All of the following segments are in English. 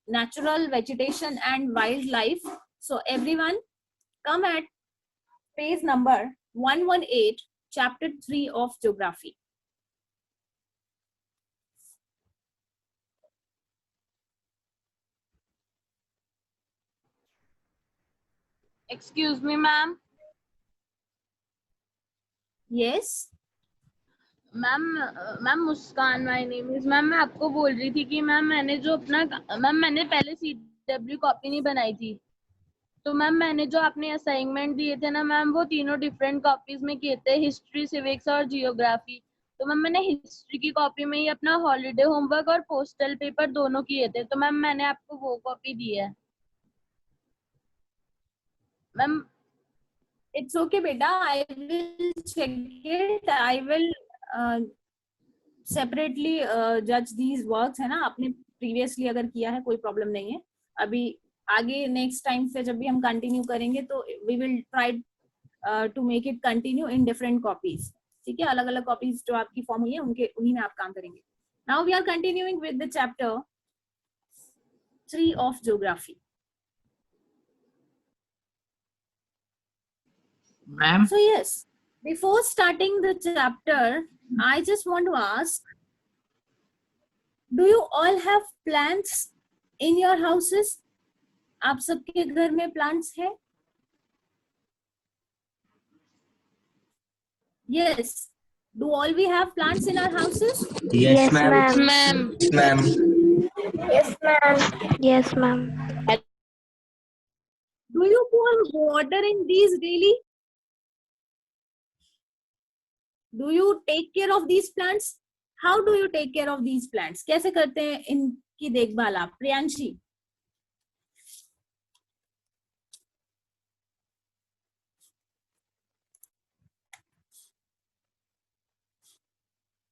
natural vegetation and wildlife. So everyone come at page number 118, chapter 3 of geography. Excuse me, ma'am. Yes. Ma'am Muskan my name is. Ma'am मैं आपको बोल रही थी कि ma'am मैंने जो अपना मैंने पहले CW कॉपी नहीं बनाई थी, तो मैम मैंने जो आपने असाइनमेंट दिए थे ना मैम, वो तीनों डिफरेंट कॉपीज में किए थे, हिस्ट्री, सिविक्स और जियोग्राफी। तो मैम मैंने हिस्ट्री की कॉपी में ही अपना हॉलीडे होमवर्क और पोस्टल पेपर दोनों किए थे, तो मैम मैंने आपको वो कॉपी दी है ma'am. It's okay, beta. I will check it. I will separately judge these works, है ना. आपने previously अगर किया है कोई problem नहीं है. अभी आगे next time से जब भी हम continue करेंगे तो we will try to make it continue in different copies. ठीक है, अलग अलग copies जो आपकी form हुई है उन्हीं में आप काम करेंगे. Now we are continuing with the chapter 3 of geography. Ma'am. So yes, before starting the chapter, I just want to ask, do you all have plants in your houses? आप सबके घर में plants है? Yes. Do all we have plants in our houses? Yes, ma'am. Ma'am Ma'am. Yes, ma'am. Yes, ma'am. Do you pour water in these daily? Do you take care of these plants? How do you take care of these plants? कैसे करते हैं इनकी देखभाल आप? Priyanshi.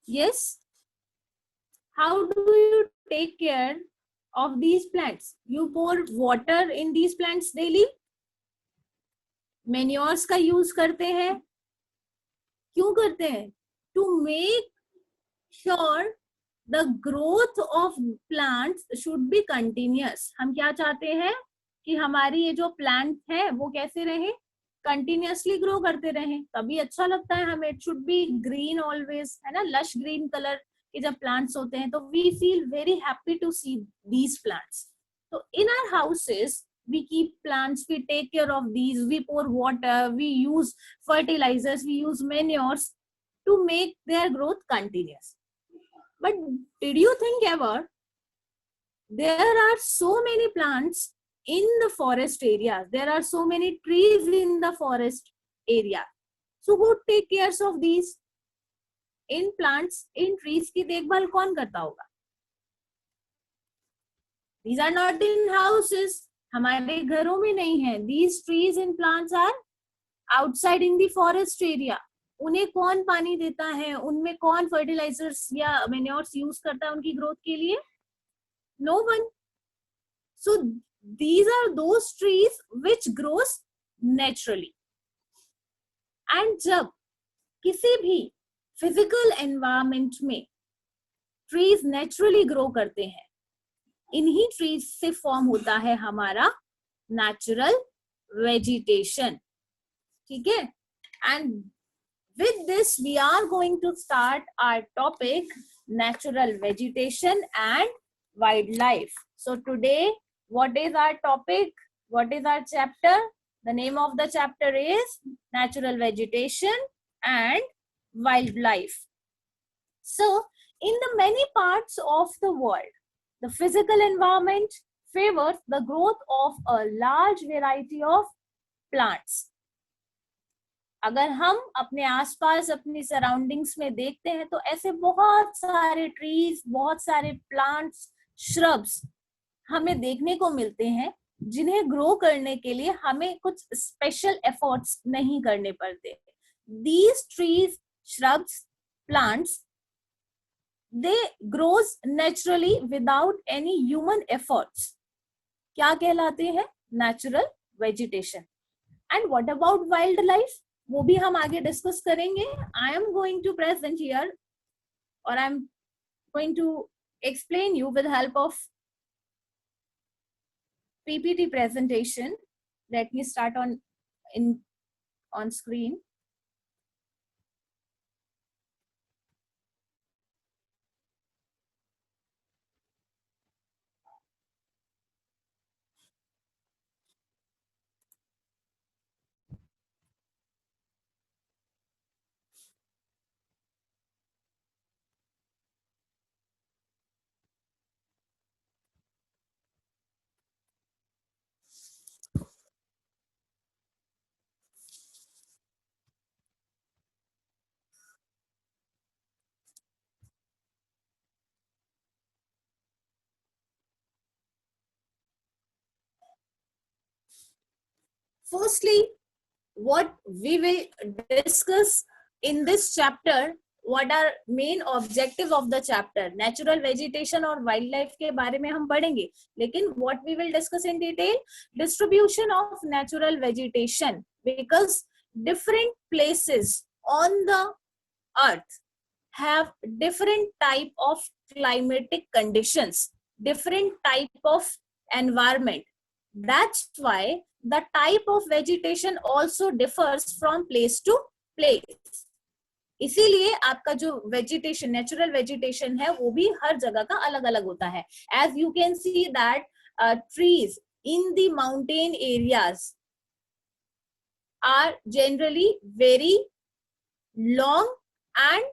Yes. How do you take care of these plants? You pour water in these plants daily? Manures का use करते हैं? क्यों करते हैं? To make sure the growth of plants should be continuous. हम क्या चाहते हैं कि हमारी ये जो plant है वो कैसे रहे? Continuously grow करते रहे, तभी अच्छा लगता है हमें. It should be green always, है ना, lush green color के जब plants होते हैं तो we feel very happy to see these plants. So in our houses we keep plants, we take care of these, we pour water, we use fertilizers, we use manures to make their growth continuous. But did you think ever there are so many plants in the forest areas, there are so many trees in the forest area, so who take cares of these? In plants, in trees की देखभाल कौन करता होगा? These are not in houses, हमारे घरों में नहीं है. These trees and plants are outside in the forest area. उन्हें कौन पानी देता है? उनमें कौन फर्टिलाइजर्स या मैन्योर्स यूज करता है उनकी ग्रोथ के लिए? No one. So these are those trees which grows naturally. And जब किसी भी physical environment में trees naturally grow करते हैं, इन्हीं trees से form होता है हमारा natural vegetation. ठीक है? And with this we are going to start our topic, natural vegetation and wildlife. So today, what is our topic? What is our chapter? The name of the chapter is natural vegetation and wildlife. So in the many parts of the world, the physical environment favors the growth of a large variety of plants. अगर हम अपने आसपास अपनी surroundings में देखते हैं तो ऐसे बहुत सारे ट्रीज, बहुत सारे प्लांट्स, श्रब्स हमें देखने को मिलते हैं जिन्हें ग्रो करने के लिए हमें कुछ स्पेशल एफर्ट्स नहीं करने पड़ते. These trees, shrubs, plants, they grows naturally without any human efforts. क्या कहलाते हैं? Natural vegetation. And what about wildlife? वो भी हम आगे डिस्कस करेंगे. I am going to present here, or I am going to explain you with help of PPT presentation. Let me start on screen. Firstly, what we will discuss in this chapter, what are main objectives of the chapter. Natural vegetation और wildlife के बारे में हम पढ़ेंगे, लेकिन what we will discuss in detail, distribution of natural vegetation, because different places on the earth have different type of climatic conditions, different type of environment. That's why the type of vegetation also differs from place to place. इसीलिए आपका जो vegetation, natural vegetation है, वो भी हर जगह का अलग अलग होता है. As you can see that trees in the mountain areas are generally very long and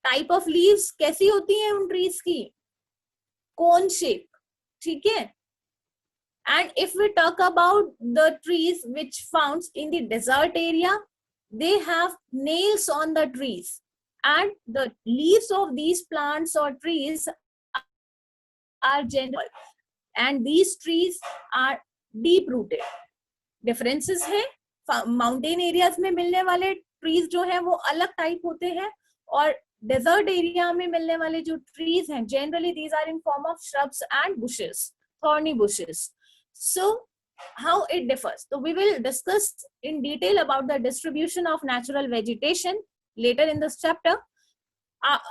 type of leaves कैसी होती हैं उन trees की? Cone shape. ठीक है? And if we talk about the trees which found in the desert area, they have nails on the trees, and the leaves of these plants or trees are general, and these trees are deep rooted. Differences है, mountain areas में मिलने वाले trees जो हैं वो अलग type होते हैं, और desert area में मिलने वाले जो trees हैं, generally these are in form of shrubs and bushes, thorny bushes. So how it differs? So we will discuss in detail about the distribution of natural vegetation later in this chapter.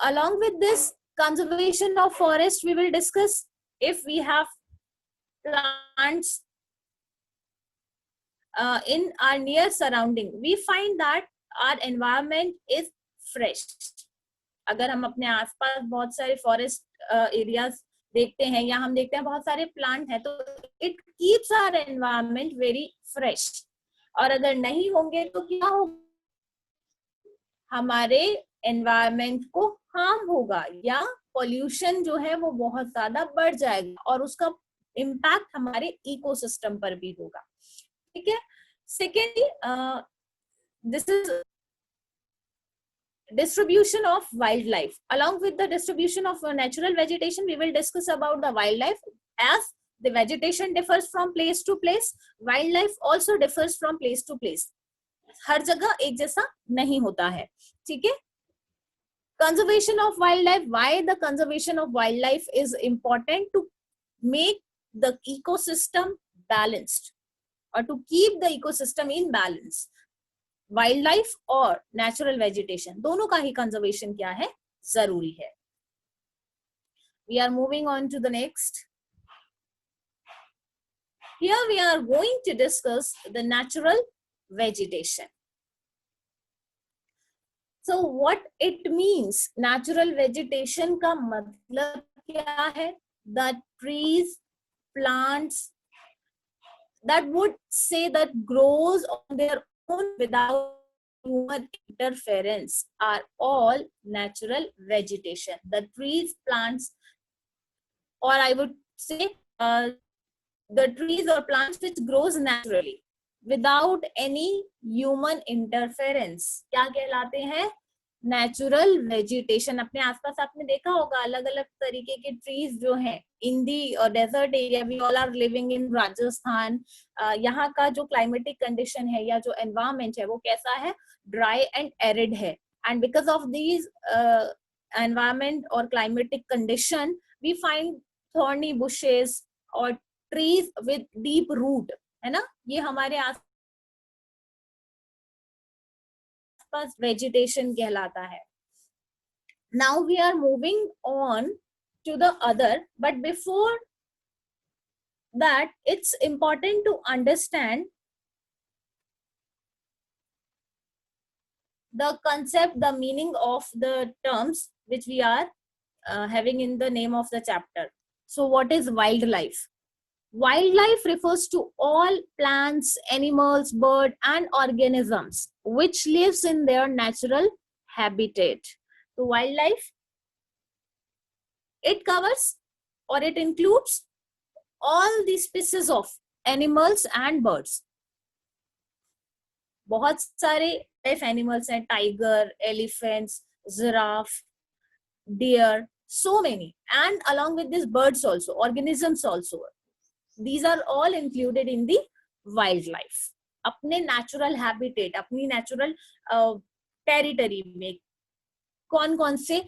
Along with this, conservation of forest we will discuss. If we have plants in our near surrounding, we find that our environment is fresh. अगर हम अपने आसपास बहुत सारे forest areas देखते हैं, या हम देखते हैं बहुत सारे प्लांट हैं, तो it keeps our environment very fresh. और अगर नहीं होंगे तो क्या होगा? हमारे एनवायरनमेंट को हार्म होगा, या पॉल्यूशन जो है वो बहुत ज्यादा बढ़ जाएगा, और उसका इम्पैक्ट हमारे इकोसिस्टम पर भी होगा. ठीक है. Secondly, this is distribution of wildlife. Along with the distribution of natural vegetation, we will discuss about the wildlife. As the vegetation differs from place to place, wildlife also differs from place to place. हर जगह एक जैसा नहीं होता है. ठीक है. Conservation of wildlife. Why the conservation of wildlife is important? To make the ecosystem balanced, or to keep the ecosystem in balance. Wild और natural vegetation दोनों का ही कंजर्वेशन क्या है, जरूरी है. We are moving on to the next. Here we are going to discuss the natural vegetation. So what it means, natural vegetation का मतलब क्या है? The trees, plants that would say that grows on their own without human interference are all natural vegetation. The trees, plants, or I would say the trees or plants which grows naturally without any human interference क्या कहलाते हैं? Natural vegetation. अपने आसपास आपने देखा होगा अलग अलग तरीके के ट्रीज जो हैं in the desert area. We all are living in Rajasthan. यहाँ का जो क्लाइमेटिक कंडीशन है या जो एनवायरनमेंट है वो कैसा है? ड्राई एंड एरिड है. And because of these environment और climatic condition we find thorny bushes और ट्रीज विद डीप रूट, है ना. ये हमारे vegetation कहलाता है. Now we are moving on to the other, but before that it's important to understand the concept, the meaning of the terms which we are having in the name of the chapter. So what is wildlife? Wildlife refers to all plants, animals, birds, and organisms which lives in their natural habitat. So wildlife, it covers or it includes all the species of animals and birds. बहुत सारे life animals हैं, tiger, elephants, giraffe, deer, so many, and along with these birds also, organisms also, these are all included in the wildlife. अपने natural habitat, अपनी natural territory में कौन कौन से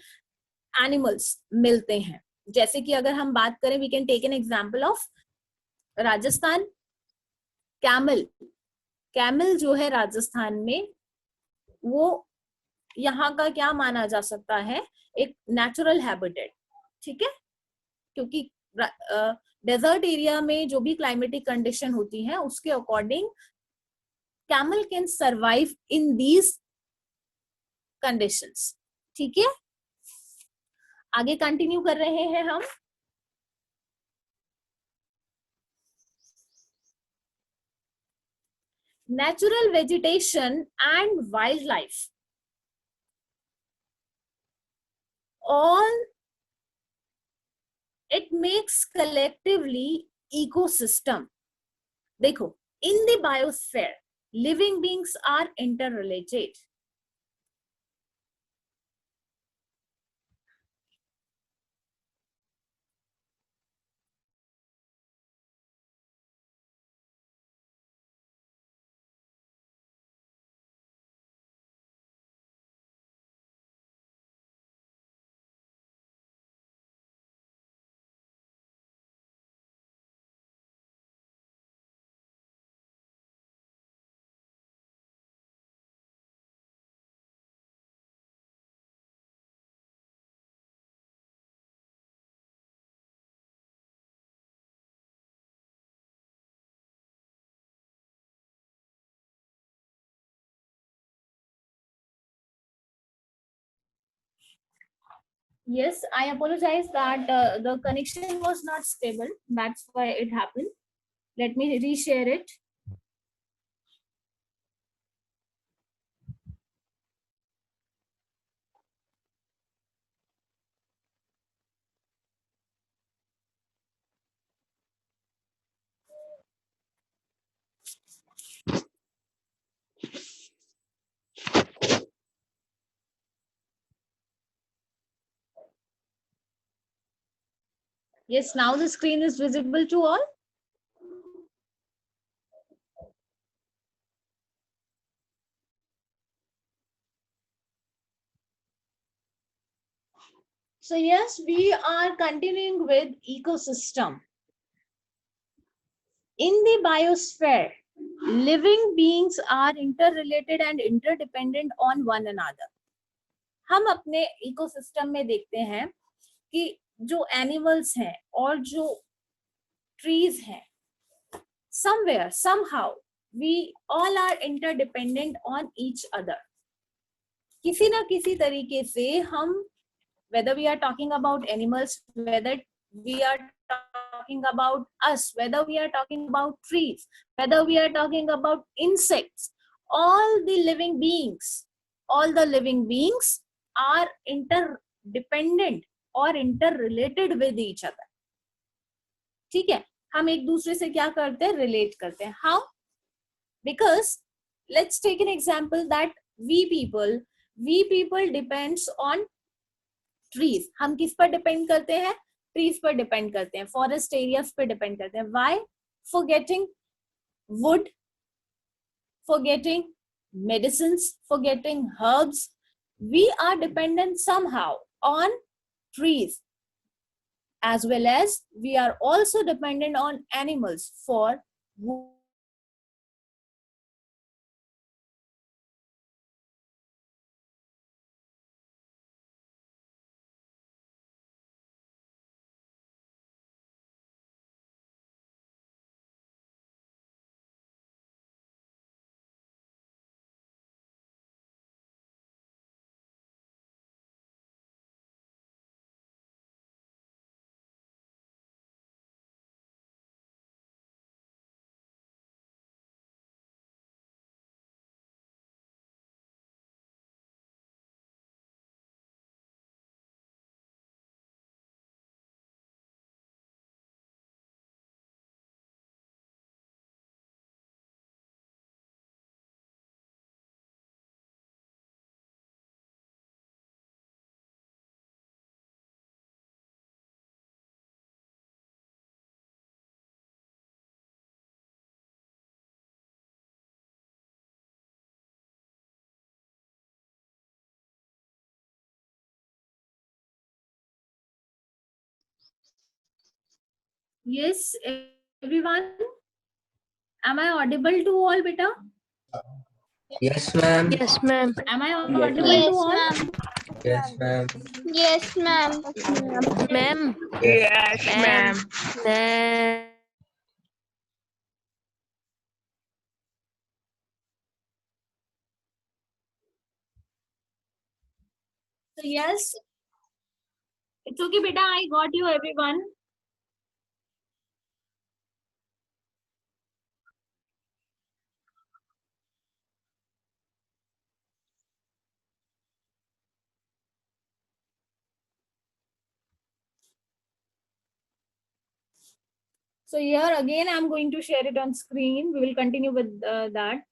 animals मिलते हैं? जैसे कि अगर हम बात करें, we can take an example of Rajasthan. Camel जो है राजस्थान में, वो यहाँ का क्या माना जा सकता है? एक नेचुरल हैबिटेट. ठीक है, क्योंकि डेजर्ट एरिया में जो भी क्लाइमेटिक कंडीशन होती है उसके according camel can survive in these conditions. ठीक है, आगे कंटिन्यू कर रहे हैं हम. Natural vegetation and wild life, all it makes collectively ecosystem. देखो, in the biosphere living beings are interrelated. Yes, I apologize that the connection was not stable. That's why it happened. Let me reshare it. Yes, now the screen is visible to all. So yes, we are continuing with ecosystem. In the biosphere, living beings are interrelated and interdependent on one another. हम अपने ecosystem में देखते हैं कि जो animals हैं और जो ट्रीज हैं, somewhere, somehow, we all are interdependent on each other. किसी ना किसी तरीके से हम, whether we are talking about animals, whether we are talking about us, whether we are talking about trees, whether we are talking about insects, all the living beings are interdependent or interrelated with each other. ठीक है, हम एक दूसरे से क्या करते हैं? Relate करते हैं. How? Because let's take an example that we people depends on trees. हम किस पर डिपेंड करते हैं? ट्रीज पर डिपेंड करते हैं, फॉरेस्ट एरियाज पर डिपेंड करते हैं. Why? For getting would, for getting medicines, for getting herbs. We are dependent somehow on trees, as well as we are also dependent on animals for Yes, everyone. Am I audible to all, beta? Yes, ma'am. Yes, ma'am. Am I Yes, audible to Yes, all? ma'am. Yes, ma'am. Yes, ma'am. Ma'am. Yes. Ma'am. Ma'am. So yes, it's okay, beta. I got you, everyone. So here again, I'm going to share it on screen. We will continue with that.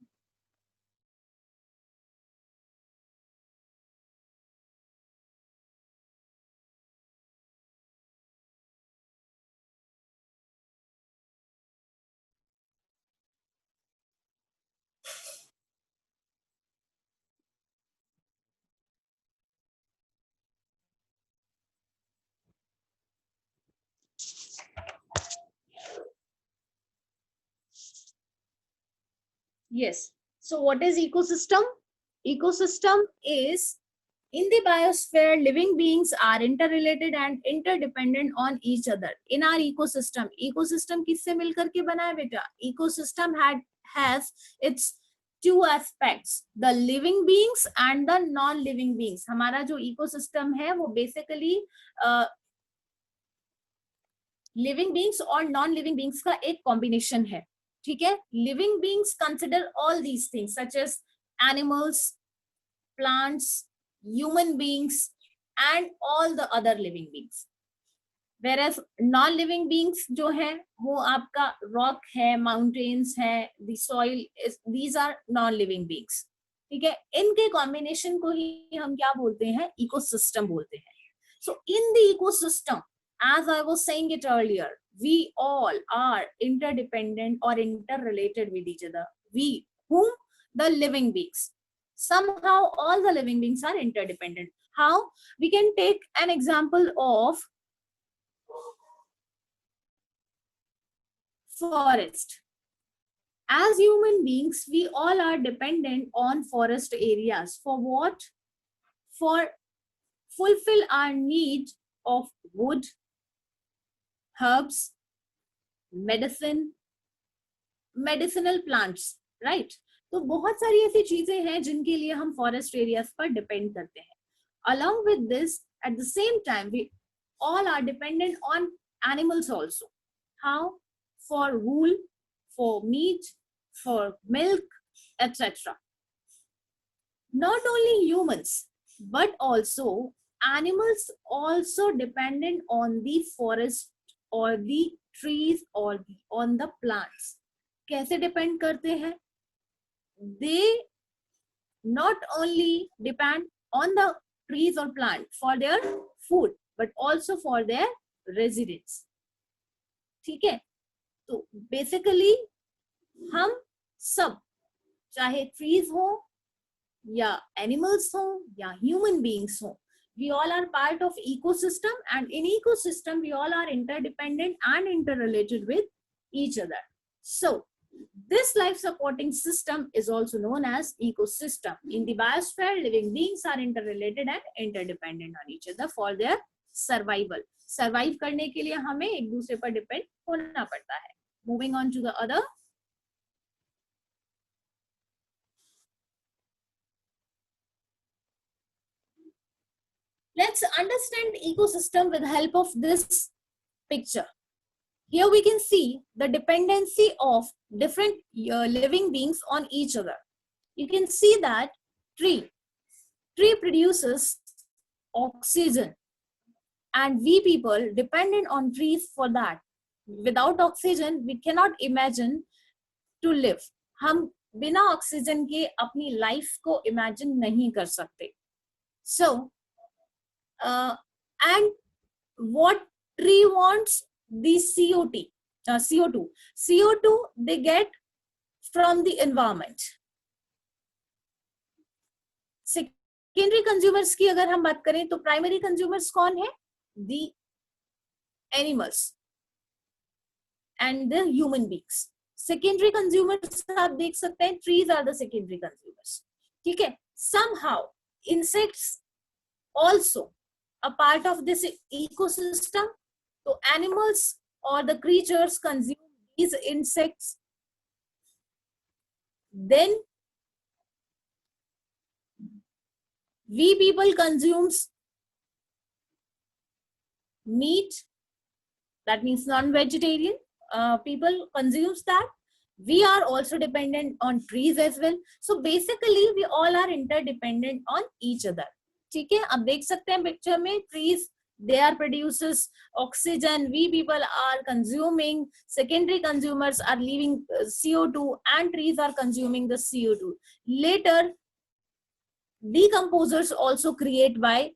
Yes. So what is ecosystem? Ecosystem is in the biosphere, living beings are interrelated and interdependent on each other. In our ecosystem, ecosystem किससे मिलकर के बना है बेटा? Ecosystem has its two aspects, the living beings and the non-living beings. हमारा जो ecosystem है वो basically लिविंग बींग्स और नॉन लिविंग बींग्स का एक कॉम्बिनेशन है. ठीक है. Living beings consider all these things such as animals, plants, human beings and all the other living beings. whereas non living beings जो है वो आपका रॉक है, माउंटेन्स है, the soil, these are non living beings. ठीक है. इनके combination को ही हम क्या बोलते हैं? इकोसिस्टम बोलते हैं. So in the ecosystem, as I was saying it earlier, we all are interdependent or interrelated with each other. We, whom? The living beings. Somehow all the living beings are interdependent. How? We can take an example of forest. As human beings, we all are dependent on forest areas. For what? For fulfill our need of wood, herbs, medicine, medicinal plants, right? तो बहुत सारी ऐसी चीजें हैं जिनके लिए हम forest areas पर डिपेंड करते हैं. Along with this, at the same time, we all are dependent on animals also. How? For wool, for meat, for milk, etc. Not only humans, but also animals also dependent on the forest or the trees or on the plants. कैसे depend करते हैं? They not only depend on the trees or plant for their food, but also for their residence. ठीक है. तो basically हम सब, चाहे trees हो या एनिमल्स हो या ह्यूमन बीइंग्स हो, we all are part of ecosystem, and in ecosystem we all are interdependent and interrelated with each other. So this life supporting system is also known as ecosystem. In the biosphere, living beings are interrelated and interdependent on each other for their survival. Survive करने के लिए हमें एक दूसरे पर depend होना पड़ता है. Moving on to the other. Let's understand ecosystem with the help of this picture. Here we can see the dependency of different living beings on each other. You can see that tree produces oxygen, and we people dependent on trees for that. Without oxygen, we cannot imagine to live. हम बिना oxygen के अपनी life को imagine नहीं कर सकते. So, and what tree wants? The CO2. CO2 they get from the environment. Secondary consumers की अगर हम बात करें तो प्राइमरी कंज्यूमर्स कौन है? The animals. and the human beings. Secondary consumers आप देख सकते हैं, trees are the secondary consumers. ठीक है. Somehow insects also a part of this ecosystem. So animals or the creatures consume these insects. Then we people consumes meat, that means non-vegetarian people consumes that. We are also dependent on trees as well. So basically we all are interdependent on each other. ठीक है. अब देख सकते हैं picture में, trees they are produces oxygen, we people are consuming, secondary consumers are leaving CO2, and trees are consuming the CO2. Later decomposers also create by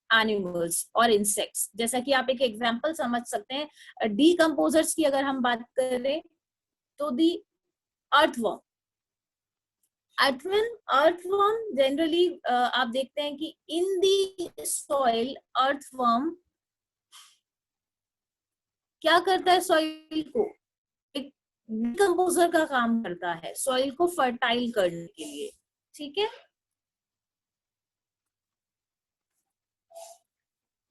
animals और insects. जैसा कि आप एक एग्जांपल समझ सकते हैं, डीकम्पोजर्स की अगर हम बात करें तो दी अर्थवर्म जनरली आप देखते हैं कि इन दी सॉइल अर्थवर्म क्या करता है, सॉइल को एक डीकम्पोजर का काम करता है, सॉइल को फर्टाइल करने के लिए. ठीक है.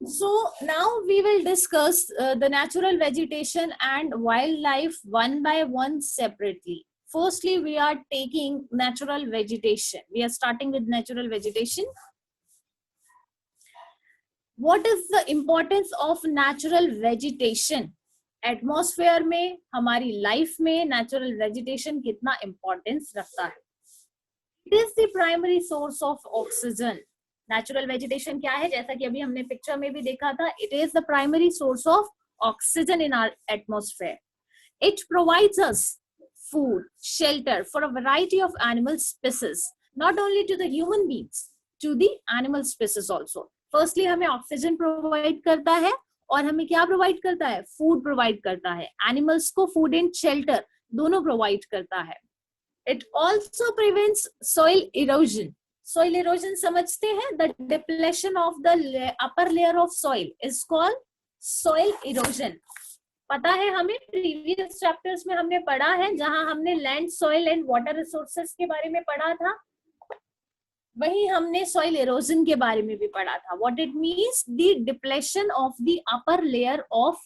So now we will discuss the natural vegetation and wildlife one by one separately. Firstly, we are taking natural vegetation. We are starting with natural vegetation. What is the importance of natural vegetation? Atmosphere में, हमारी life में natural vegetation कितना importance रखता है? It is the primary source of oxygen. Natural vegetation क्या है, जैसा कि अभी हमने पिक्चर में भी देखा था, it is the primary source of oxygen in our atmosphere. It provides us food, shelter for a variety of animal species, not only to the human beings, to the animal species also. Firstly हमें oxygen provide करता है, और हमें क्या provide करता है, food provide करता है. एनिमल्स को फूड एंड शेल्टर दोनों प्रोवाइड करता है. It also prevents soil erosion. Soil erosion समझते हैं, the depletion of the upper layer of soil is called soil erosion. पता है हमें, previous chapters में हमने पढ़ा है, जहां हमने land, soil and water resources के बारे में पढ़ा था, वहीं हमने soil erosion के बारे में भी पढ़ा था. What it means, the depletion of the upper layer of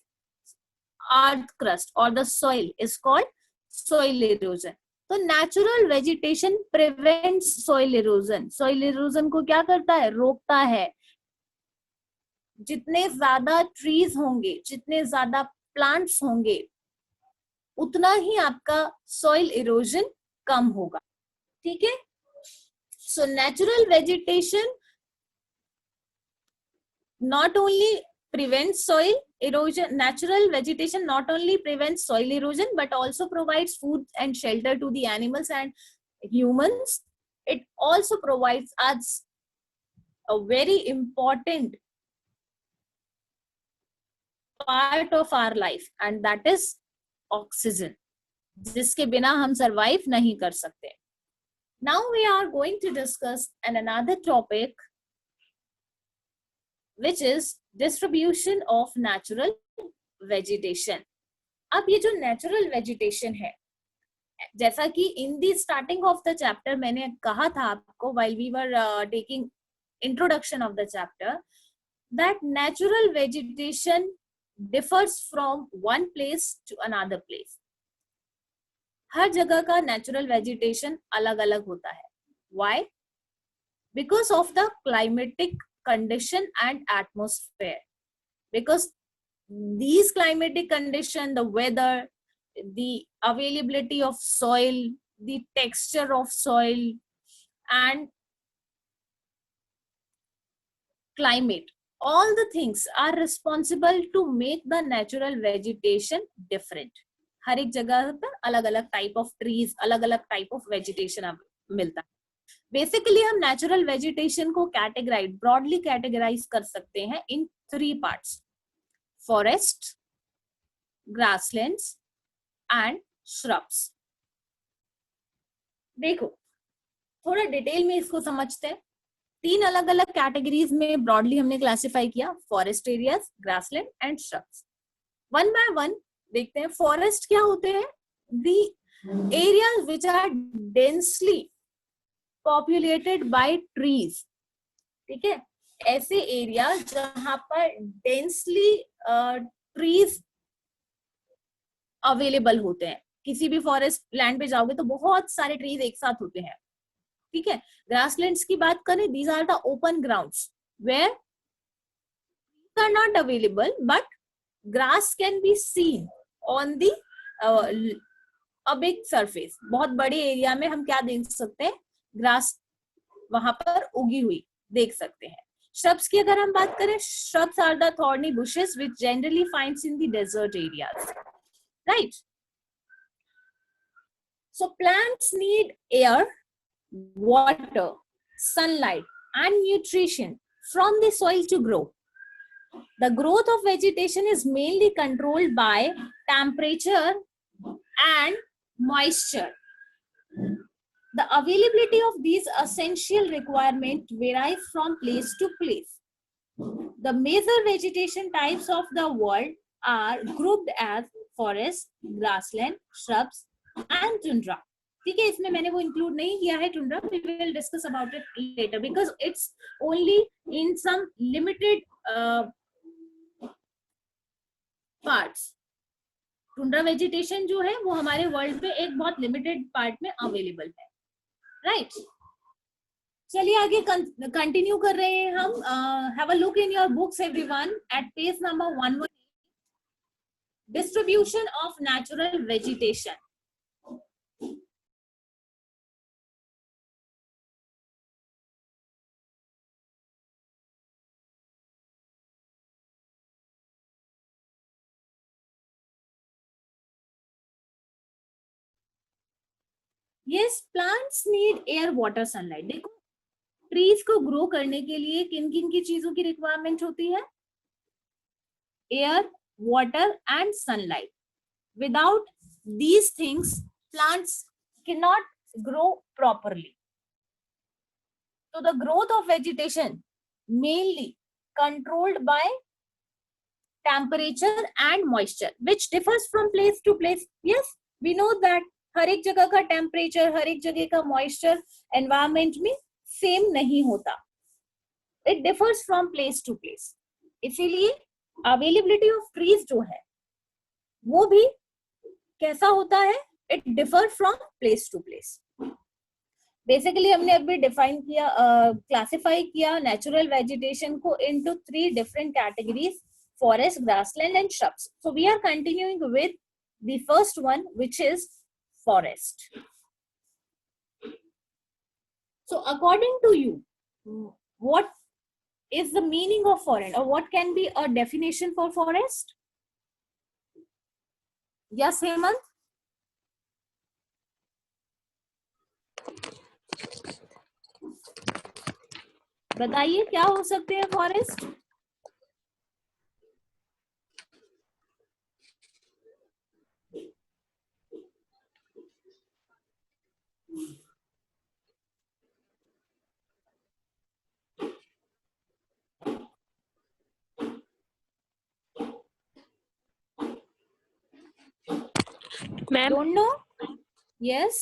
earth crust or the soil is called soil erosion. तो natural vegetation prevents soil erosion. Soil erosion को क्या करता है, रोकता है. जितने ज्यादा ट्रीज होंगे, जितने ज्यादा प्लांट्स होंगे, उतना ही आपका सॉइल इरोजन कम होगा. ठीक है. So natural vegetation not only prevents soil erosion, natural vegetation not only prevents soil erosion but also provides food and shelter to the animals and humans. It also provides us a very important part of our life, and that is oxygen, जिसके बिना हम survive नहीं कर सकते. Now we are going to discuss another topic, which is distribution of natural vegetation. अब ये जो natural vegetation है, जैसा कि in the starting of the chapter मैंने कहा था आपको, while we were taking introduction of the chapter, that natural vegetation differs from one place to another place. हर जगह का natural vegetation अलग अलग होता है. Why? Because of the climatic condition and atmosphere. Because these climatic condition, the weather, the availability of soil, the texture of soil and climate, all the things are responsible to make the natural vegetation different. हर एक जगह पर अलग अलग type of trees, अलग अलग type of vegetation अब मिलता है. बेसिकली हम नेचुरल वेजिटेशन को ब्रॉडली कैटेगराइज कर सकते हैं इन 3 parts: forest, grasslands and shrubs. देखो थोड़ा डिटेल में इसको समझते हैं. 3 अलग अलग कैटेगरीज में ब्रॉडली हमने क्लासिफाई किया: forest areas, grassland and shrubs. One by one देखते हैं फॉरेस्ट क्या होते हैं, the areas which are densely populated by trees, ठीक है, ऐसे एरिया जहां पर डेंसली ट्रीज अवेलेबल होते हैं। किसी भी फॉरेस्ट लैंड पे जाओगे तो बहुत सारे ट्रीज एक साथ होते हैं, ठीक है। ग्रासलैंड्स की बात करें, these are the open grounds where are not available but grass can be seen on the a big surface। बहुत बड़े एरिया में हम क्या देख सकते हैं, ग्रास वहां पर उगी हुई देख सकते हैं। shrubs की अगर हम बात करें, shrubs are the thorny bushes which generally finds in the desert areas, right? So plants need air, water, sunlight and nutrition from the soil to grow. The growth of vegetation is mainly controlled by temperature and moisture. The availability of these essential requirements varies from place to place. The major vegetation types of the world are grouped as forest, grassland, shrubs and tundra. ठीक है, इसमें मैंने वो include नहीं किया है tundra, we will discuss about it later because it's only in some limited parts. Tundra vegetation जो है वो हमारे वर्ल्ड पे एक बहुत लिमिटेड पार्ट में अवेलेबल है, राइट? चलिए आगे कंटिन्यू कर रहे हैं हम। Have a look in your books everyone eight page number 118, distribution of natural vegetation. Yes, plants need air, water, sunlight. देखो ट्रीज को ग्रो करने के लिए किन किन की चीजों की रिक्वायरमेंट होती है, air, water and sunlight. Without these things plants can not grow properly. तो the growth of vegetation mainly controlled by temperature and moisture which differs from place to place. Yes, we know that हर एक जगह का temperature, हर एक जगह का moisture environment में same नहीं होता, it differs from place to place. इसीलिए अवेलेबिलिटी ऑफ ट्रीज जो है वो भी कैसा होता है, it differ from place to place. Basically हमने अभी डिफाइन किया, क्लासिफाई किया नेचुरल वेजिटेशन को into 3 different categories, forest, grassland and shrubs. So we are continuing with the first one which is forest. So according to you, what is the meaning of forest, or what can be a definition for forest? Yes, Hemant? बताइए क्या हो सकते हैं forest? Ma'am, Don't know? Yes.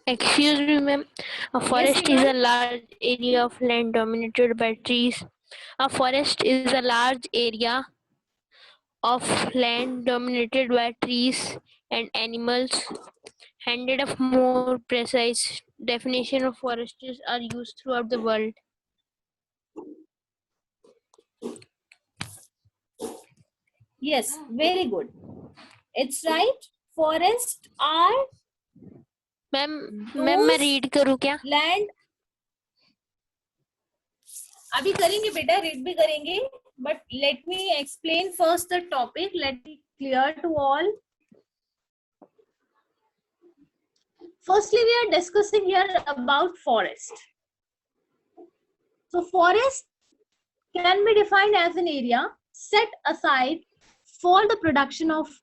excuse me, ma'am. A forest is a large area of land dominated by trees. A forest is a large area of land dominated by trees and animals. Hundreds of more precise definition of forests are used throughout the world. Yes, very good. It's right. Forests are ma'am मैं read करूँ क्या? लैंड अभी करेंगे बेटा, read भी करेंगे, but let me explain first the topic, let be clear to all. Firstly, we are discussing here about forest. So forest can be defined as an area set aside for the production of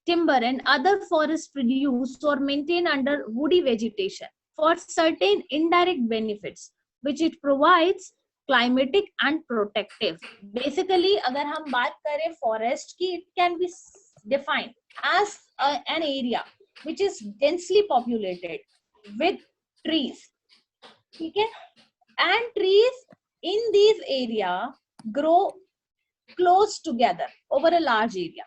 timber and other forest produce or maintained under woody vegetation for certain indirect benefits which it provides climatic and protective. Basically अगर हम बात करें forest की, it can be defined as an area which is densely populated with trees. ठीक है? And trees in these area grow close together over a large area.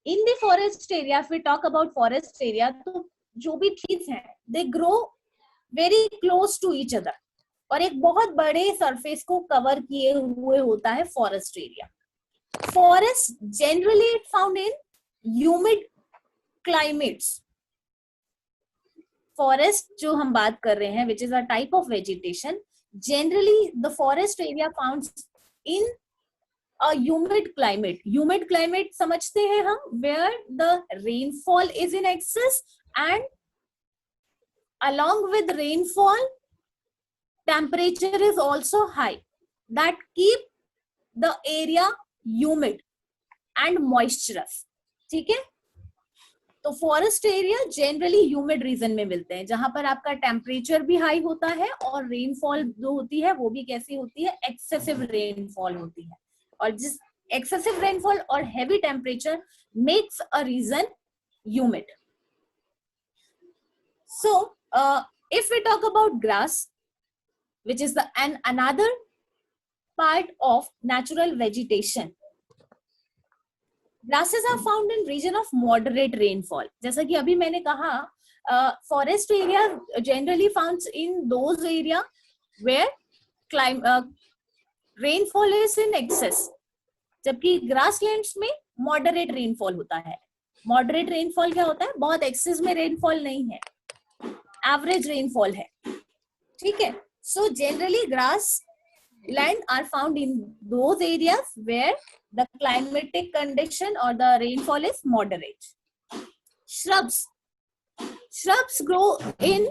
In the forest area, if we talk about forest area, तो जो भी trees हैं, they grow very close to each other. और एक बहुत बड़े सरफेस को cover किए हुए होता है forest area. Forest generally it found in humid climates. Forest जो हम बात कर रहे हैं, which is a type of vegetation, generally the forest area found in a humid climate. Humid climate समझते हैं हम, where the rainfall is in excess and along with rainfall temperature is also high, that keep the area humid and moisturous. ठीक है? तो forest area generally humid region में मिलते हैं, जहां पर आपका टेम्परेचर भी हाई होता है और रेनफॉल जो होती है वो भी कैसी होती है, एक्सेसिव रेनफॉल होती है. और जिस एक्सेसिव रेनफॉल और heavy temperature makes a region humid. So if we talk about grass, which is another part of natural vegetation, grasses are found in region of moderate rainfall. जैसा कि अभी मैंने कहा, forest area generally found in those area where rainfall is in excess, जबकि grasslands में moderate rainfall होता है. moderate rainfall क्या होता है? बहुत excess में rainfall नहीं है, average rainfall है. ठीक है? So generally grassland are found in those areas where the climatic condition or the rainfall is moderate. Shrubs grow in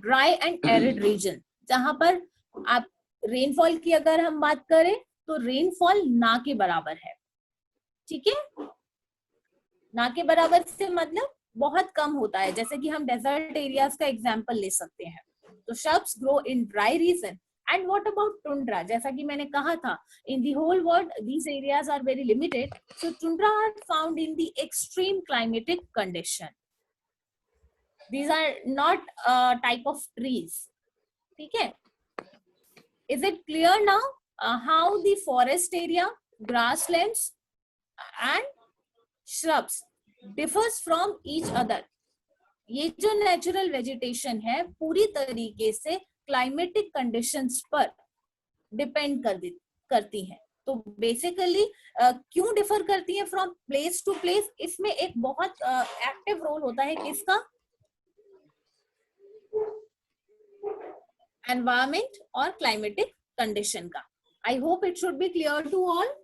dry and arid region. जहां पर आप रेनफॉल की अगर हम बात करें तो रेनफॉल ना के बराबर है. ठीक है? ना के बराबर से मतलब बहुत कम होता है, जैसे कि हम डेजर्ट एरियाज का एग्जांपल ले सकते हैं. तो shrubs grow in dry region. And what about tundra? जैसा कि मैंने कहा था, in the whole world these areas are very limited, so tundra are found in the extreme climatic condition. These are not a type of trees. ठीक है? Is it clear now how the forest area, grasslands and shrubs differs from each other? ये जो natural vegetation है पूरी तरीके से climatic conditions पर depend करती हैं. तो बेसिकली क्यों डिफर करती है फ्रॉम प्लेस टू प्लेस? इसमें एक बहुत एक्टिव रोल होता है किसका? एनवायरमेंट और क्लाइमेटिक कंडीशन का. I hope it should be clear to all.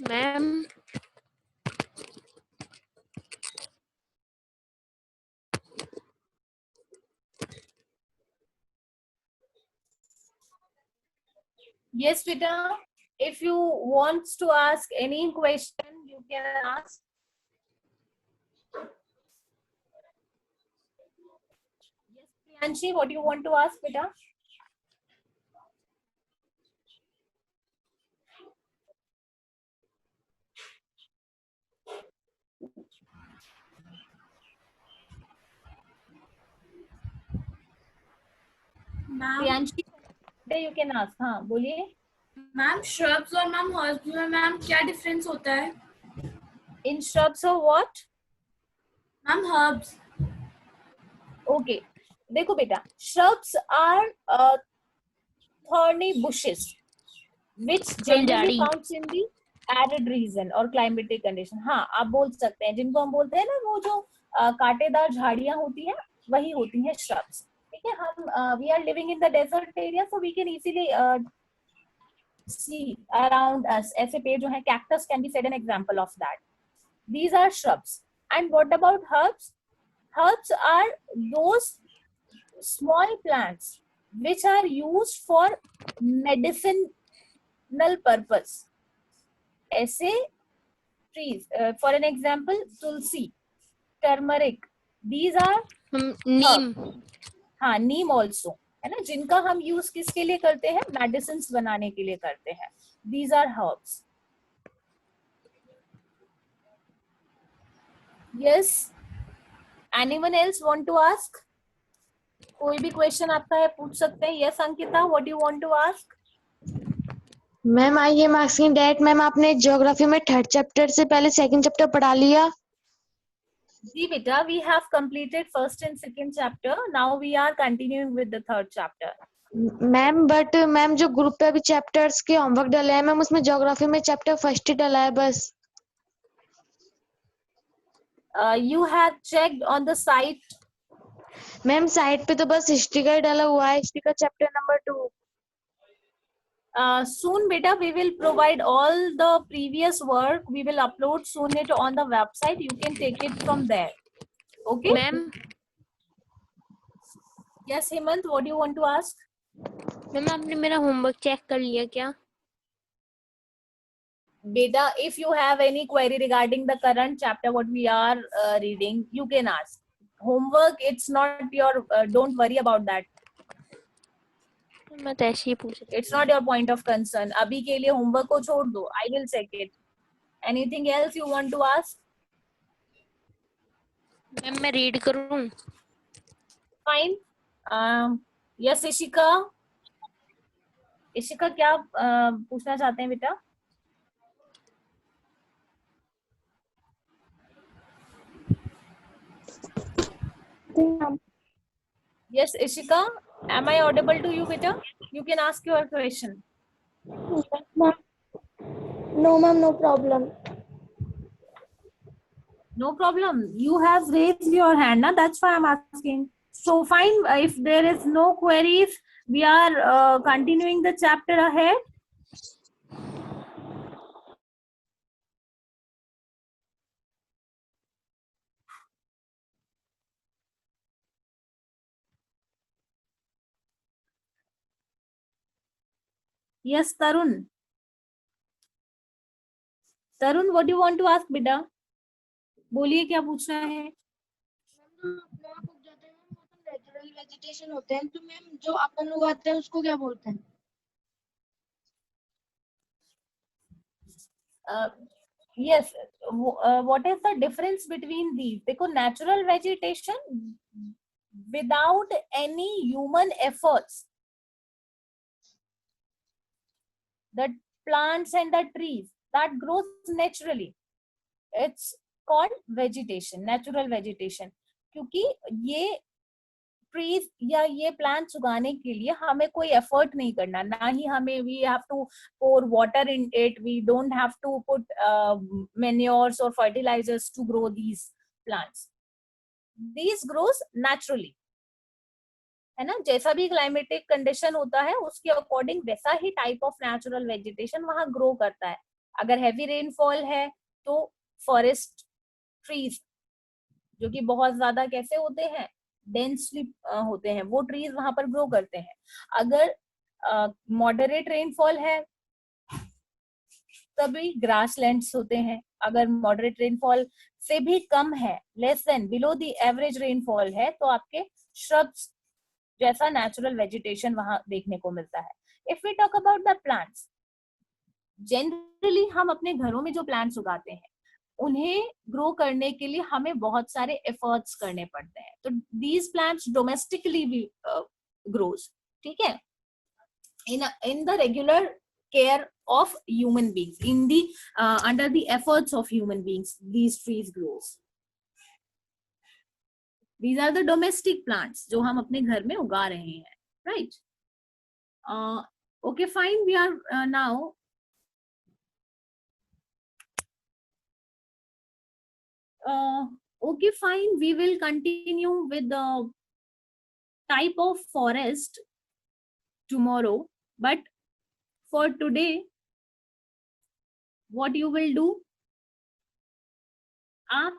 Ma'am Yes, Vita. If you want to ask any question, you can ask. Yes, Priyanshi, what do you want to ask, Vita? Priyanshi, you can ask. हाँ, बोलिए. Ma'am shrubs और ma'am herbs में ma'am क्या difference होता है? In shrubs or what? Ma'am, herbs. Okay. देखो बेटा, shrubs are thorny bushes which generally झाड़ी। found in the arid region or climatic condition. हाँ, आप बोल सकते हैं, जिनको हम बोलते हैं ना वो जो कांटेदार झाड़ियां होती हैं वही होती हैं shrubs. ठीक है, हम we are living in the desert area, so we can easily see around us. ऐसे पेड़ जो हैं, cactus can be said an example of that. These are shrubs. And what about herbs? Herbs are those small plants which are used for medicinal purpose. ऐसे trees, for an example, tulsi, turmeric, these are नीम। हाँ, नीम also, है ना, जिनका हम use किसके लिए करते हैं? मेडिसिन्स बनाने के लिए करते हैं. These are herbs. Yes. Anyone else want to ask? कोई भी क्वेश्चन आपका है पूछ सकते हैं. Yes, Ankita, what do you want to ask? Ma'am I am asking that ma'am आपने ज्योग्राफी में थर्ड चैप्टर से पहले सेकंड चैप्टर पढ़ा लिया? जी बेटा, we have completed first and second chapter. Now we are continuing with the third chapter. Ma'am but ma'am जो group पे अभी चैप्टर्स के होमवर्क डाले हैं मैम उसमें ज्योग्राफी में चैप्टर फर्स्ट ही डाला है बस. You have checked on the site. Ma'am site पे तो बस हिस्ट्री का ही डाला हुआ है, हिस्ट्री का chapter number 2. Soon beta we will provide all the previous work. We will upload soon it on the website. You can take it from there. Okay. Ma'am Yes, Hemant, what do you want to ask? Ma'am आपने मेरा homework check कर लिया क्या? Beta, if you have any query regarding the current chapter what we are reading, you can ask. Homework, it's not your don't worry about that. मैं तो ऐसे ही पूछ रही It's not your point of concern. अभी के लिए homework को छोड़ दो. I will check it. Anything else you want to ask? Ma'am मैं रीड करूँ? Fine. Yes, Ishika. Ishika, क्या पूछना चाहते हैं बेटा? Yes, Ishika. Am I audible to you, beta? You can ask your question. No, ma'am, no problem. No problem. You have raised your hand, na? That's why I'm asking. So fine. If there is no queries, we are continuing the chapter ahead. Yes, Tarun. Tarun, what do you want to ask, beta? बोलिए क्या पूछना है? Natural vegetation होते हैं तो ma'am जो अपन उगाते हैं उसको क्या बोलते हैं? Yes. What is the difference between these? देखो, natural vegetation without any human efforts, the plants and the trees that grows naturally, it's called vegetation, natural vegetation. क्योंकि ये ट्रीज या ये प्लांट्स उगाने के लिए हमें कोई एफर्ट नहीं करना, ना ही हमें we have to pour water in it, we don't have to put manures or fertilizers to grow these plants. These grows naturally, है ना. जैसा भी क्लाइमेटिक कंडीशन होता है उसके अकॉर्डिंग वैसा ही टाइप ऑफ नेचुरल वेजिटेशन वहां ग्रो करता है. अगर हैवी रेनफॉल है तो फॉरेस्ट ट्रीज जो कि बहुत ज्यादा कैसे होते हैं, डेंसली होते हैं, वो ट्रीज वहां पर ग्रो करते हैं. अगर मॉडरेट रेनफॉल है तभी ग्रासलैंड्स होते हैं. अगर मॉडरेट रेनफॉल से भी कम है, less than below the average rainfall है, तो आपके श्रब्स जैसा नेचुरल वेजिटेशन वहां देखने को मिलता है. If we talk about the plants, generally हम अपने घरों में जो प्लांट्स उगाते हैं उन्हें ग्रो करने के लिए हमें बहुत सारे एफर्ट्स करने पड़ते हैं. तो दीज प्लांट्स डोमेस्टिकली भी ग्रोज. ठीक है. In the regular care of human beings, in the under the efforts of human beings, these trees grows. These are the domestic plants जो हम अपने घर में उगा रहे हैं, right? Okay, fine. We are now okay, fine. We will continue with the type of forest tomorrow, but for today, what you will do? आप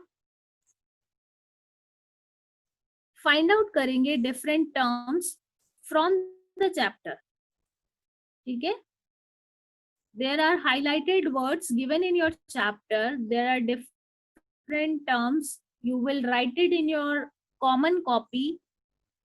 find out करेंगे different terms from the chapter. ठीक है? There are highlighted words given in your chapter. There are different terms. You will write it in your common copy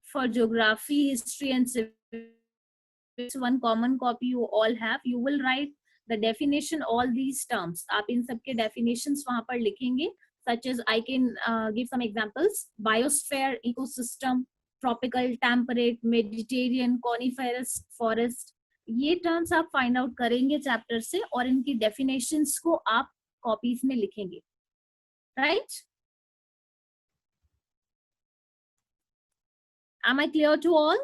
for geography, history, and civics. One common copy you all have. You will write the definition, all these terms. आप इन सब के definitions वहाँ पर लिखेंगे. Such as I can give some examples: biosphere, ecosystem, tropical, temperate, Mediterranean, coniferous forest. ये terms आप find out करेंगे chapter से और इनकी डेफिनेशंस को आप कॉपीज में लिखेंगे, right? Am I clear to all?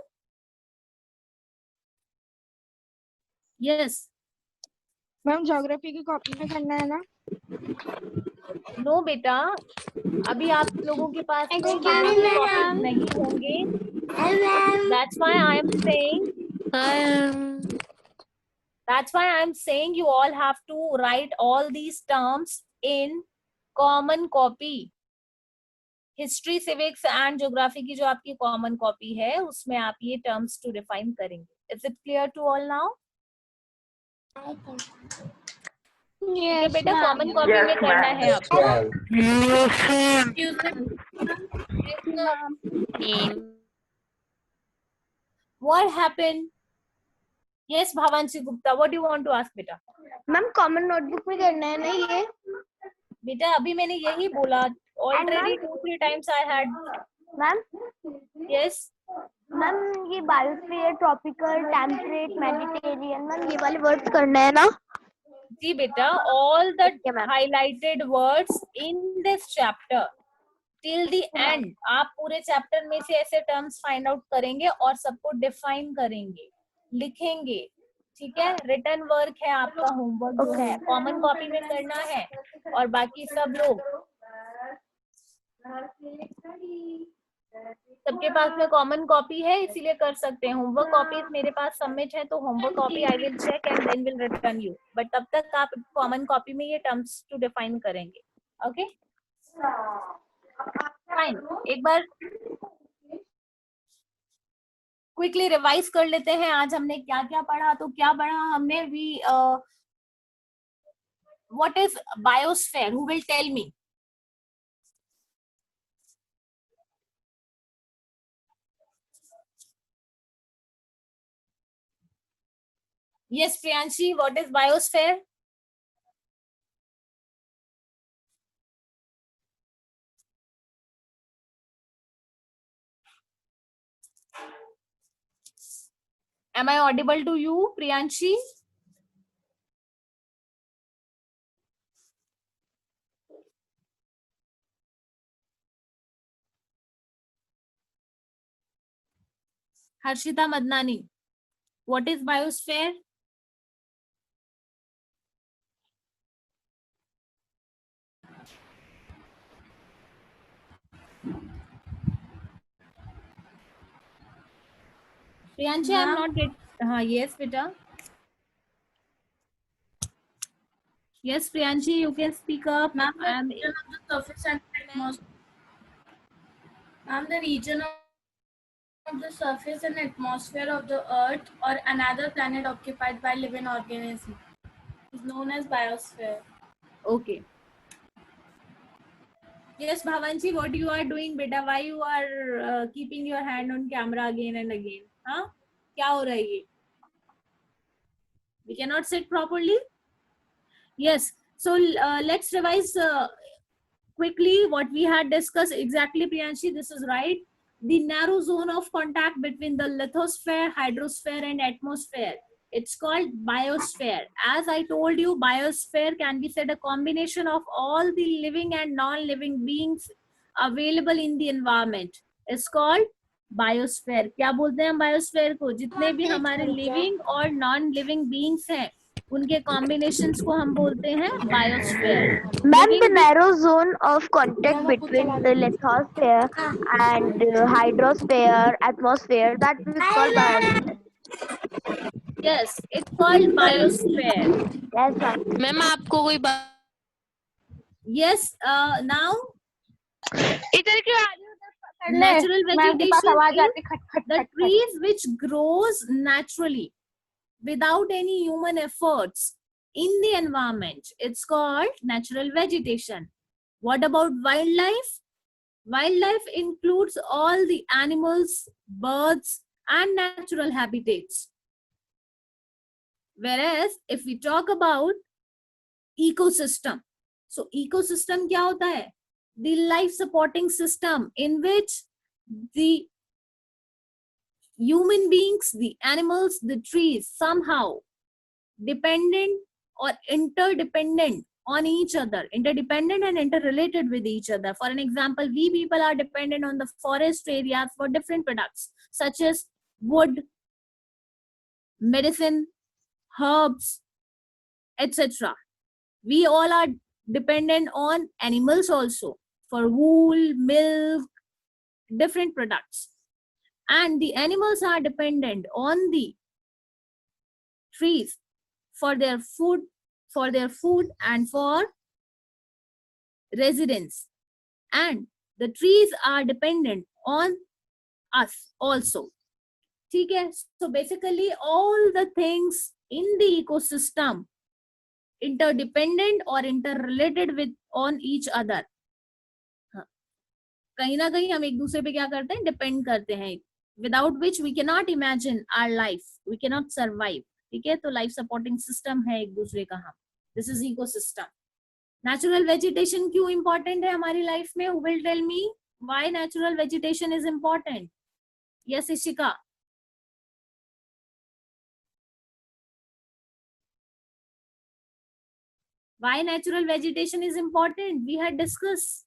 Yes. Ma'am geography की कॉपी में करना है ना? नो बेटा, अभी आप लोगों के पास कॉपीज नहीं होंगे. That's why I am saying. That's why I'm saying you all have to write all these terms in common copy. History, civics and geography की जो आपकी common copy है उसमें आप ये terms to define करेंगे. Is it clear to all now? Yes, बेटा ma'am. common copy में करना है आपको. What happened? Yes, Bhavanshi Gupta, what do you want to ask बेटा? मैम कॉमन नोटबुक में करना है ना ये? बेटा अभी मैंने यही बोला. Already 2-3 times I had. Ma'am Yes. Ma'am ये biosphere, tropical, temperate, Mediterranean, ma'am ये वाले वर्ड्स करना है ना? जी बेटा, all the ma'am. highlighted words in this chapter till the end. आप पूरे चैप्टर में से ऐसे टर्म्स फाइंड आउट करेंगे और सबको डिफाइन करेंगे, लिखेंगे. ठीक है? रिटन वर्क है आपका, होमवर्क जो है कॉमन कॉपी में करना है. और बाकी सब लोग, सबके पास में कॉमन कॉपी है इसीलिए कर सकते हैं. होमवर्क कॉपीज मेरे पास सबमिट है तो homework copy I will check and then will return you. But तब तक आप कॉमन कॉपी में ये टर्म्स टू डिफाइन करेंगे. Okay fine. एक बार क्विकली रिवाइज कर लेते हैं. आज हमने क्या क्या पढ़ा? तो क्या पढ़ा हमने? We what is biosphere? Who will tell me? Yes, Priyanshi, what is biosphere? Am I audible to you, Priyanshi? Harshita Madnani, what is biosphere? Priyanshi, I am not get. Yes, beta. Yes, Priyanshi, you can speak up. Ma'am, the region of the surface and atmosphere. Ma'am, the region of the surface and atmosphere of the Earth or another planet occupied by living organisms is known as biosphere. Okay. Yes, Bhavanshi, what you are doing, beta? Why you are keeping your hand on camera again and again? Huh? क्या हो रहा है ये? We cannot sit properly. Yes. So let's revise quickly what we had discussed. Exactly, Priyanshi, this is right. The narrow zone of contact between the lithosphere, hydrosphere, and atmosphere It's called biosphere. As I told you, biosphere can be said a combination of all the living and non-living beings available in the environment. It's called biosphere. क्या बोलते हैं हम biosphere को? जितने भी हमारे living और non-living beings हैं, उनके combinations को हम बोलते हैं biosphere. Ma'am, the Living narrow zone of contact between the lithosphere and hydrosphere, atmosphere, that we call biosphere. Yes, it's called biosphere. Yes, ma'am. Ma'am आपको कोई बात Yes, now इधर क्यों आ रही हो? उधर पकड़ ले। natural मैम के पास vegetation आवाज is आती खट खट the खट खट। trees which grows naturally without any human efforts in the environment. It's called natural vegetation. What about wildlife? Wildlife includes all the animals, birds, and natural habitats. Whereas if we talk about ecosystem, so ecosystem क्या होता है? The life supporting system in which the human beings, the animals, the trees somehow dependent or interdependent on each other, interdependent and interrelated with each other. For an example, we people are dependent on the forest areas for different products such as wood, medicine, herbs, etc. We all are dependent on animals also for wool, milk, different products. And the animals are dependent on the trees for their food and for residence. And the trees are dependent on us also. Okay? So basically all the things in the ecosystem interdependent or interrelated with on each other. कहीं ना कहीं हम एक दूसरे पे क्या करते हैं? डिपेंड करते हैं. Without which we cannot imagine our life. We cannot survive. ठीक है? तो लाइफ सपोर्टिंग सिस्टम है एक दूसरे का हम. This is ecosystem. Natural vegetation क्यों important है हमारी लाइफ में? Who will tell me why natural vegetation is important? Yes, Ishika. Why natural vegetation is important? We had discussed.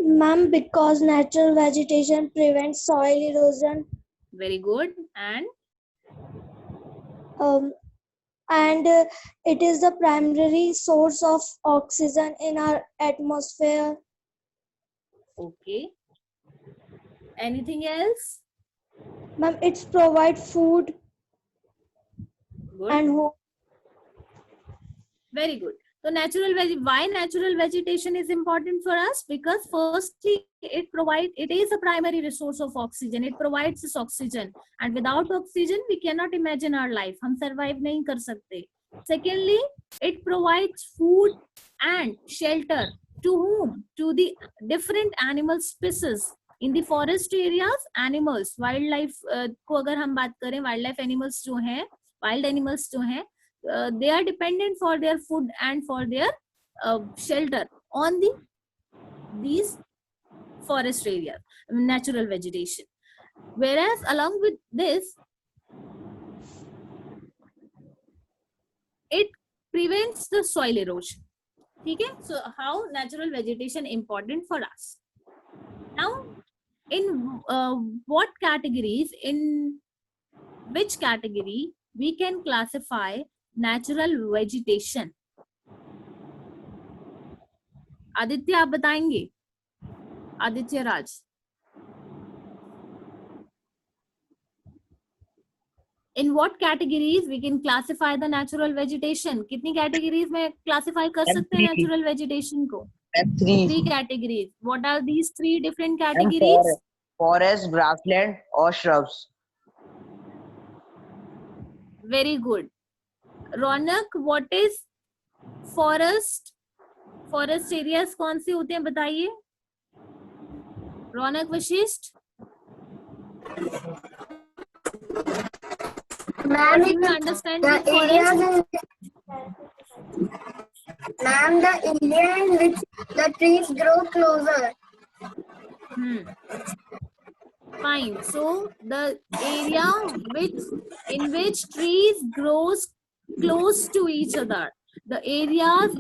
Ma'am, because natural vegetation prevents soil erosion. Very good. And It is the primary source of oxygen in our atmosphere. okay. Anything else? Ma'am, it's provide food Good. and home. Very good. So why natural vegetation is important for us? Because firstly, it is a primary resource of oxygen. It provides us oxygen. And without oxygen, we cannot imagine our life. हम survive नहीं कर सकते. Secondly, it provides food and shelter to whom? To the different animal species. In the forest areas, animals, wildlife को अगर हम बात करें, wildlife animals जो हैं, wild animals जो हैं, they are dependent for their food and for their shelter on these forest areas, natural vegetation. Whereas along with this, it prevents the soil erosion. Okay? So how natural vegetation important for us? Now, in what categories, in which category we can classify natural vegetation? Aditya आप बताएंगे? Aditya Raj. In what categories we can classify the natural vegetation? कितनी categories में classify कर सकते हैं natural vegetation को? Three categories. What are these three different categories? Forest, grassland, or shrubs. Very good. Ronak, what is forest? Forest areas कौन से होते हैं बताइए? रौनक Vashishtha. Ma'am, Do you understand the forest? Ma'am, the area in which the trees grow closer. Fine. So the area in which trees grows close to each other, the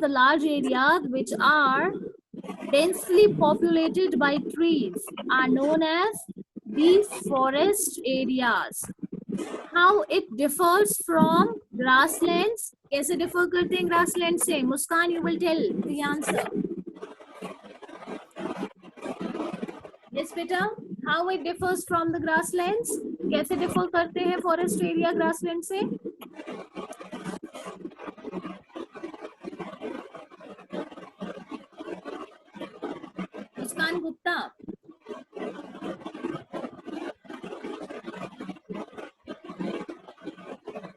large areas which are densely populated by trees are known as the forest areas. How it differs from grasslands? कैसे differ करते हैं grassland से? Muskan, you will tell the answer. Yes, beta. How it differs from the grasslands? कैसे differ करते हैं forest area grassland से? मुस्कान Gupta.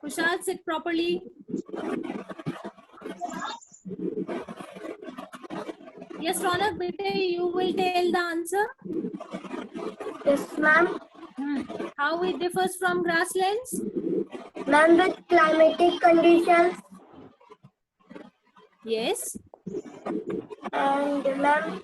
Kushal, sit properly. Yes, Ronak, beta, you will tell the answer. Yes, ma'am. How it differs from grasslands? Ma'am, with climatic conditions Yes. and ma'am,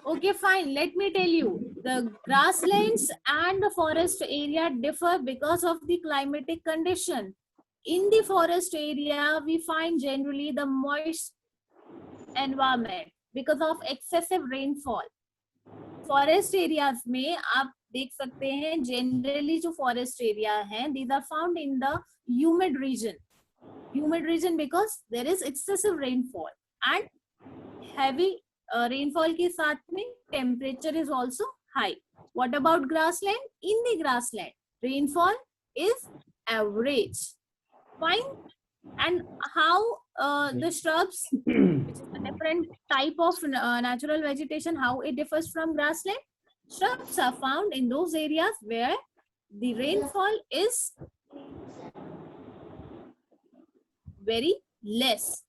Okay, fine. Let me tell you. The grasslands and the forest area differ because of the climatic condition. In the forest area, we find generally the moist environment because of excessive rainfall. Forest areas में आप देख सकते हैं generally जो forest area हैं, these are found in the humid region. Humid region because there is excessive rainfall and heavy rainfall के साथ में temperature is also high. What about grassland? In the grassland, rainfall is average. Fine. And how the shrubs, which is a different type of natural vegetation, how it differs from grassland? Shrubs are found in those areas where the rainfall is very less.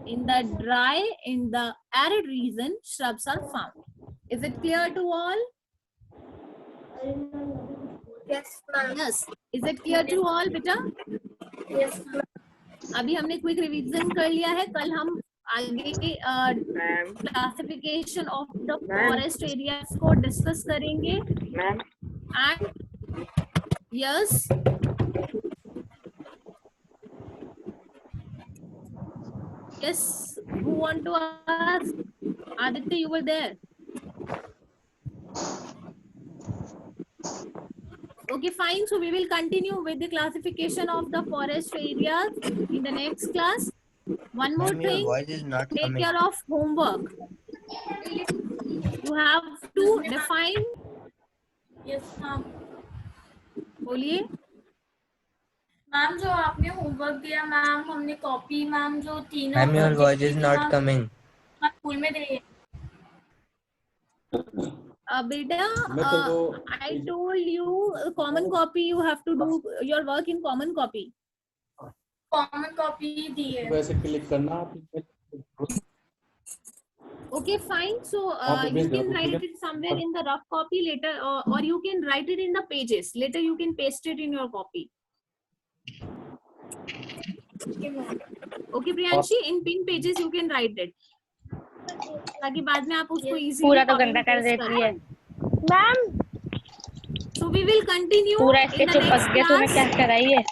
In the dry, in the arid region, shrubs are found. Is it clear to all? yes, ma'am. Yes. Is it clear to all, beta? Yes, ma'am. अभी हमने quick revision कर लिया है. कल हम आगे classification of the forest areas को discuss करेंगे. And yes, yes, who want to ask? Aditya, you were there. Okay, fine. So we will continue with the classification of the forest areas in the next class. One more Ma'am, your thing, voice is not take coming. care of homework. You have to define. Yes, ma'am. बोलिए. Ma'am जो आपने homework दिया ma'am, हमने copy ma'am जो तीनों Ma'am, your voice is थी, not ma'am, coming. School में दे. Beta, I told you common copy. You have to do your work in common copy. Common copy दी है. वैसे क्लिक करना. Okay, fine. So you can write it somewhere in the rough copy later, or you can write it in the pages. Later, you can paste it in your copy. Okay, Priyanshi, in pin pages you can write it. ताकि बाद में आप उसको easily पूरा तो copy गंदा कर paste देती है. Ma'am So we will continue पूरा in इसके the चिपक next गया. तूने class. क्या कराई है?